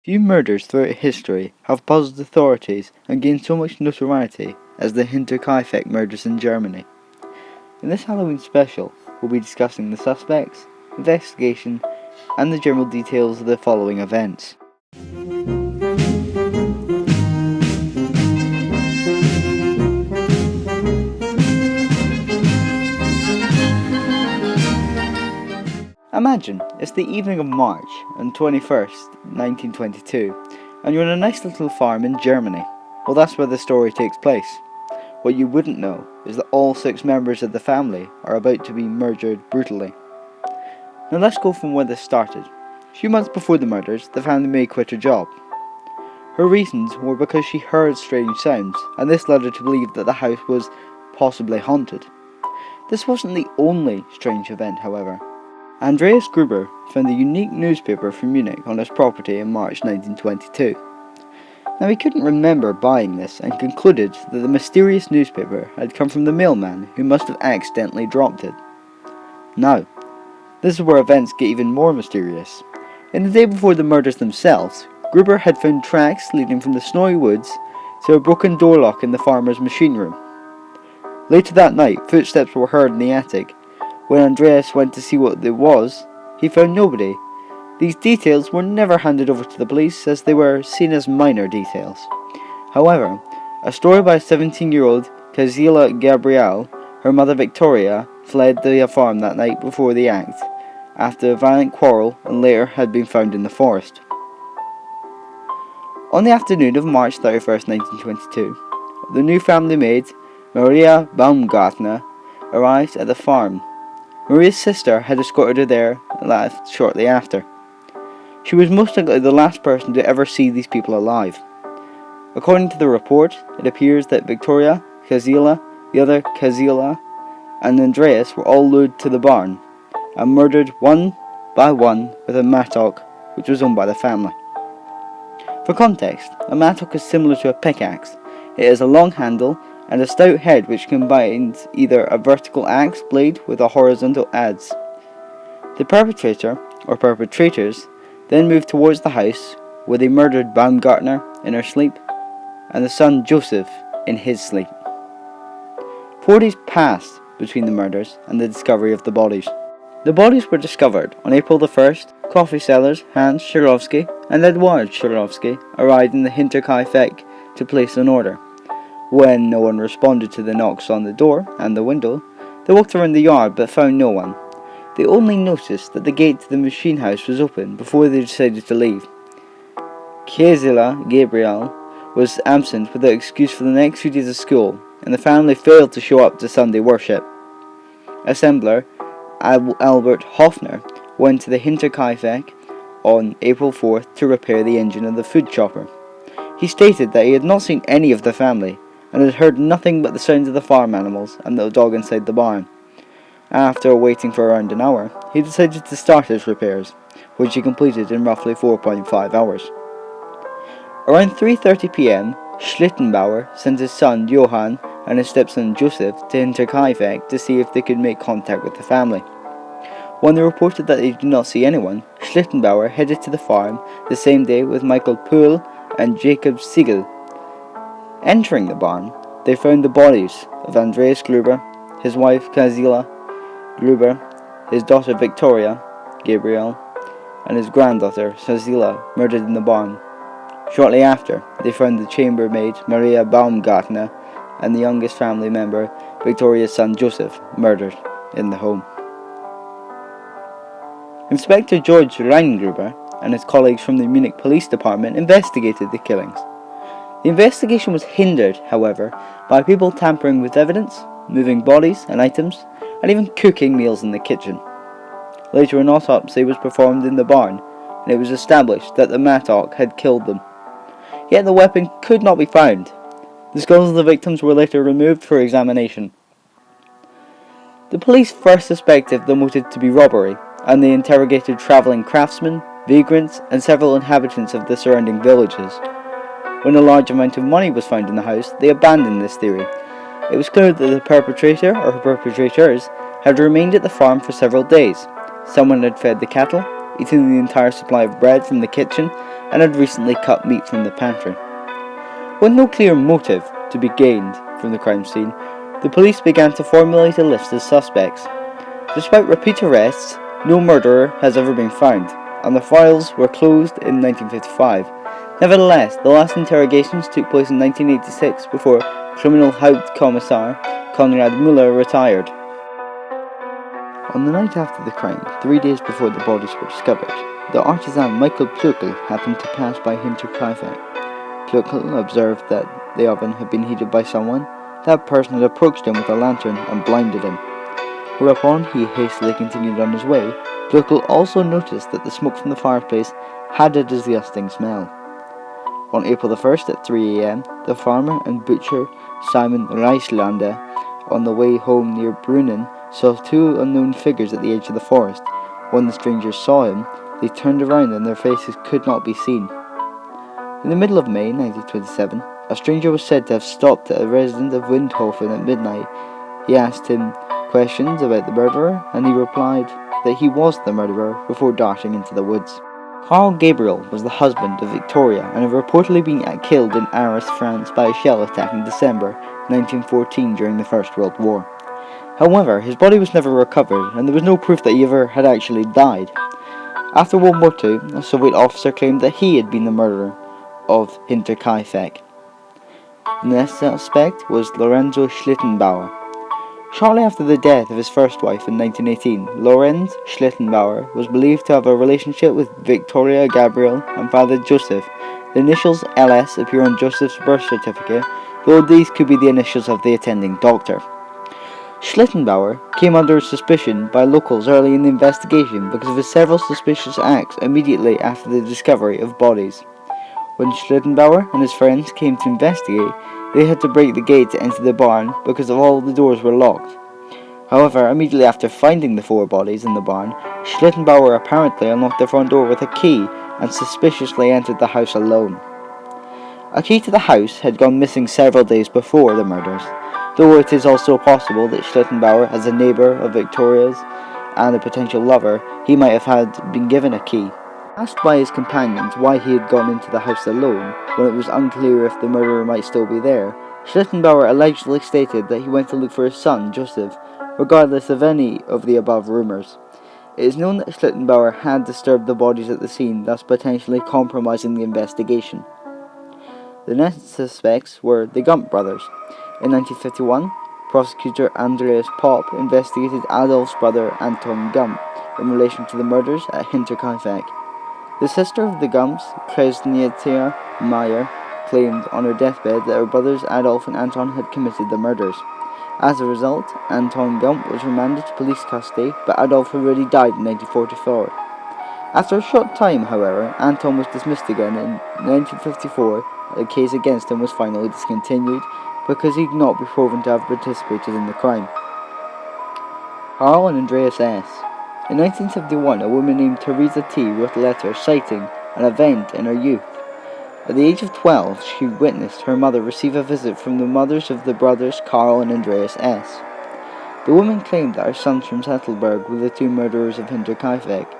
Few murders throughout history have puzzled authorities and gained so much notoriety as the Hinterkaifeck murders in Germany. In this Halloween special, we'll be discussing the suspects, investigation, and the general details of the following events. Imagine it's the evening of March on 21st, 1922, and you're on a nice little farm in Germany. Well, that's where the story takes place. What you wouldn't know is that all 6 members of the family are about to be murdered brutally. Now let's go from where this started. A few months before the murders, the family may quit her job. Her reasons were because she heard strange sounds, and this led her to believe that the house was possibly haunted. This wasn't the only strange event, however. Andreas Gruber found a unique newspaper from Munich on his property in March 1922. Now he couldn't remember buying this and concluded that the mysterious newspaper had come from the mailman who must have accidentally dropped it. Now, this is where events get even more mysterious. In the day before the murders themselves, Gruber had found tracks leading from the snowy woods to a broken door lock in the farmer's machine room. Later that night, footsteps were heard in the attic. When Andreas went to see what it was, he found nobody. These details were never handed over to the police as they were seen as minor details. However, a story by 17-year-old Kazila Gabriel, her mother Victoria, fled the farm that night before the act, after a violent quarrel, and later had been found in the forest. On the afternoon of March 31st, 1922, the new family maid, Maria Baumgartner, arrived at the farm. Maria's sister had escorted her there and left shortly after. She was most likely the last person to ever see these people alive. According to the report, it appears that Victoria, Kazila, the other Kazila, and Andreas were all lured to the barn and murdered one by one with a mattock which was owned by the family. For context, a mattock is similar to a pickaxe. It has a long handle and a stout head which combines either a vertical axe blade with a horizontal adze. The perpetrator, or perpetrators, then moved towards the house where they murdered Baumgartner in her sleep and the son Joseph in his sleep. 4 days passed between the murders and the discovery of the bodies. The bodies were discovered on April the 1st. Coffee sellers Hans Szurawski and Eduard Szurawski arrived in the Hinterkaifeck to place an order. When no one responded to the knocks on the door and the window, they walked around the yard but found no one. They only noticed that the gate to the machine house was open before they decided to leave. Kazila Gabriel was absent without excuse for the next few days of school, and the family failed to show up to Sunday worship. Assembler Albert Hofner went to the Hinterkaifeck on April 4th to repair the engine of the food chopper. He stated that he had not seen any of the family and had heard nothing but the sounds of the farm animals and the dog inside the barn. After waiting for around an hour, he decided to start his repairs, which he completed in roughly 4.5 hours. Around 3:30 p.m, Schlittenbauer sent his son Johann and his stepson Joseph to Hinterkaifeck to see if they could make contact with the family. When they reported that they did not see anyone, Schlittenbauer headed to the farm the same day with Michael Pohl and Jacob Siegel. Entering the barn, they found the bodies of Andreas Gruber, his wife Kazila Gruber, his daughter Victoria Gabriel, and his granddaughter Kazila murdered in the barn. Shortly after, they found the chambermaid Maria Baumgartner and the youngest family member, Victoria's son Joseph, murdered in the home. Inspector George Reingruber and his colleagues from the Munich Police Department investigated the killings. The investigation was hindered, however, by people tampering with evidence, moving bodies and items, and even cooking meals in the kitchen. Later, an autopsy was performed in the barn, and it was established that the mattock had killed them. Yet the weapon could not be found. The skulls of the victims were later removed for examination. The police first suspected the motive to be robbery, and they interrogated travelling craftsmen, vagrants, and several inhabitants of the surrounding villages. When a large amount of money was found in the house, they abandoned this theory. It was clear that the perpetrator or perpetrators had remained at the farm for several days. Someone had fed the cattle, eaten the entire supply of bread from the kitchen, and had recently cut meat from the pantry. With no clear motive to be gained from the crime scene, the police began to formulate a list of suspects. Despite repeat arrests, no murderer has ever been found, and the files were closed in 1955. Nevertheless, the last interrogations took place in 1986 before Criminal Hauptkommissar Konrad Müller retired. On the night after the crime, 3 days before the bodies were discovered, the artisan Michael Plöckel happened to pass by Hinterkaifeck. Plöckel observed that the oven had been heated by someone. That person had approached him with a lantern and blinded him. Whereupon he hastily continued on his way. Plöckel also noticed that the smoke from the fireplace had a disgusting smell. On April the 1st at 3 a.m., the farmer and butcher Simon Reislander, on the way home near Brunnen, saw two unknown figures at the edge of the forest. When the strangers saw him, they turned around and their faces could not be seen. In the middle of May 1927, a stranger was said to have stopped at a resident of Windhofen at midnight. He asked him questions about the murderer, and he replied that he was the murderer before darting into the woods. Carl Gabriel was the husband of Victoria and had reportedly been killed in Arras, France by a shell attack in December 1914 during the First World War. However, his body was never recovered, and there was no proof that he ever had actually died. After World War II, a Soviet officer claimed that he had been the murderer of Hinterkaifeck. The next suspect was Lorenzo Schlittenbauer. Shortly after the death of his first wife in 1918, Lorenz Schlittenbauer was believed to have a relationship with Victoria Gabriel and Father Joseph. The initials LS appear on Joseph's birth certificate, though these could be the initials of the attending doctor. Schlittenbauer came under suspicion by locals early in the investigation because of his several suspicious acts immediately after the discovery of bodies. When Schlittenbauer and his friends came to investigate, they had to break the gate to enter the barn because all the doors were locked. However, immediately after finding the 4 bodies in the barn, Schlittenbauer apparently unlocked the front door with a key and suspiciously entered the house alone. A key to the house had gone missing several days before the murders, though it is also possible that Schlittenbauer, as a neighbour of Victoria's and a potential lover, he might have been given a key. Asked by his companions why he had gone into the house alone, when it was unclear if the murderer might still be there, Schlittenbauer allegedly stated that he went to look for his son, Joseph, regardless of any of the above rumours. It is known that Schlittenbauer had disturbed the bodies at the scene, thus potentially compromising the investigation. The next suspects were the Gump brothers. In 1951, prosecutor Andreas Popp investigated Adolf's brother Anton Gump in relation to the murders at Hinterkaifeck. The sister of the Gumps, Kresnitia Meyer, claimed on her deathbed that her brothers Adolf and Anton had committed the murders. As a result, Anton Gump was remanded to police custody, but Adolf had already died in 1944. After a short time, however, Anton was dismissed again. In 1954, a case against him was finally discontinued because he could not be proven to have participated in the crime. Carl and Andreas S. In 1971, a woman named Teresa T. wrote a letter citing an event in her youth. At the age of 12, she witnessed her mother receive a visit from the mothers of the brothers Carl and Andreas S. The woman claimed that her sons from Zettelberg were the 2 murderers of Hinterkaifeck.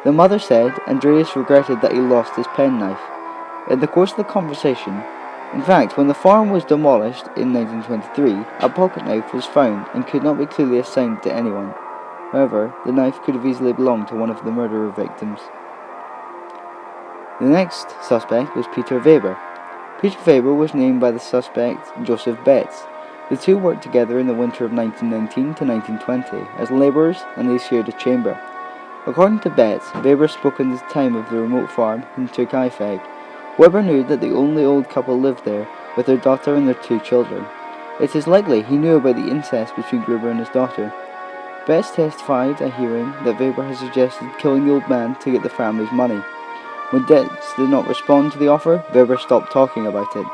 The mother said Andreas regretted that he lost his penknife. In the course of the conversation, in fact, when the farm was demolished in 1923, a pocket knife was found and could not be clearly assigned to anyone. However, the knife could have easily belonged to one of the murderer victims. The next suspect was Peter Weber. Peter Weber was named by the suspect Joseph Betts. The two worked together in the winter of 1919 to 1920 as labourers, and they shared a chamber. According to Betts, Weber spoke in the time of the remote farm in Hinterkaifeck. Weber knew that the only old couple lived there with their daughter and their 2 children. It is likely he knew about the incest between Weber and his daughter. Betts testified at a hearing that Weber had suggested killing the old man to get the family's money. When Betts did not respond to the offer, Weber stopped talking about it.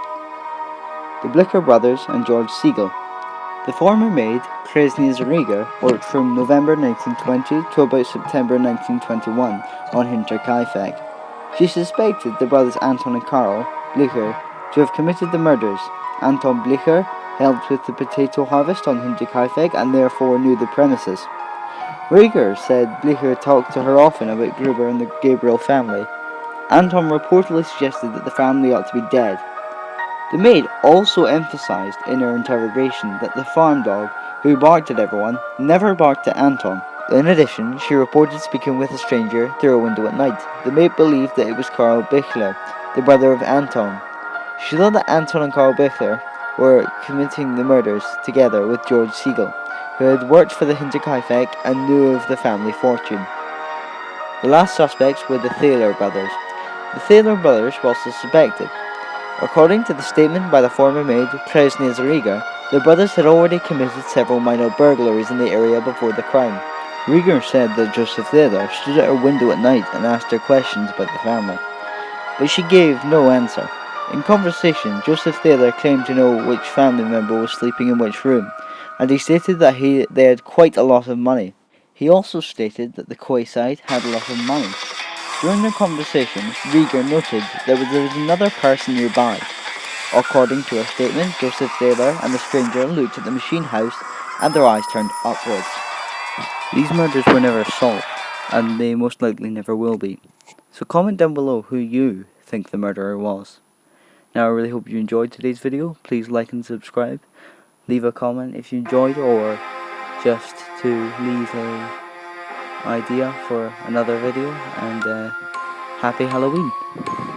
The Blicher brothers and George Siegel. The former maid, Kresnia Rieger, worked from November 1920 to about September 1921 on Hinterkaifeck. She suspected the brothers Anton and Karl Blicher to have committed the murders. Anton Blicher helped with the potato harvest on Hinterkaifeck and therefore knew the premises. Rieger said Bleecker talked to her often about Gruber and the Gabriel family. Anton reportedly suggested that the family ought to be dead. The maid also emphasized in her interrogation that the farm dog, who barked at everyone, never barked at Anton. In addition, she reported speaking with a stranger through a window at night. The maid believed that it was Karl Bichler, the brother of Anton. She thought that Anton and Karl Bichler were committing the murders together with George Siegel, who had worked for the Hinterkaifeck and knew of the family fortune. The last suspects were the Thaler brothers. The Thaler brothers were also suspected. According to the statement by the former maid, Klaus Rieger, the brothers had already committed several minor burglaries in the area before the crime. Rieger said that Joseph Thaler stood at her window at night and asked her questions about the family, but she gave no answer. In conversation, Joseph Thaler claimed to know which family member was sleeping in which room, and he stated that they had quite a lot of money. He also stated that the Quayside had a lot of money. During their conversation, Rieger noted that there was another person nearby. According to her statement, Joseph Thaler and the stranger looked at the machine house and their eyes turned upwards. These murders were never solved, and they most likely never will be. So comment down below who you think the murderer was. Now I really hope you enjoyed today's video. Please like and subscribe. Leave a comment if you enjoyed, or just to leave a idea for another video, and happy Halloween.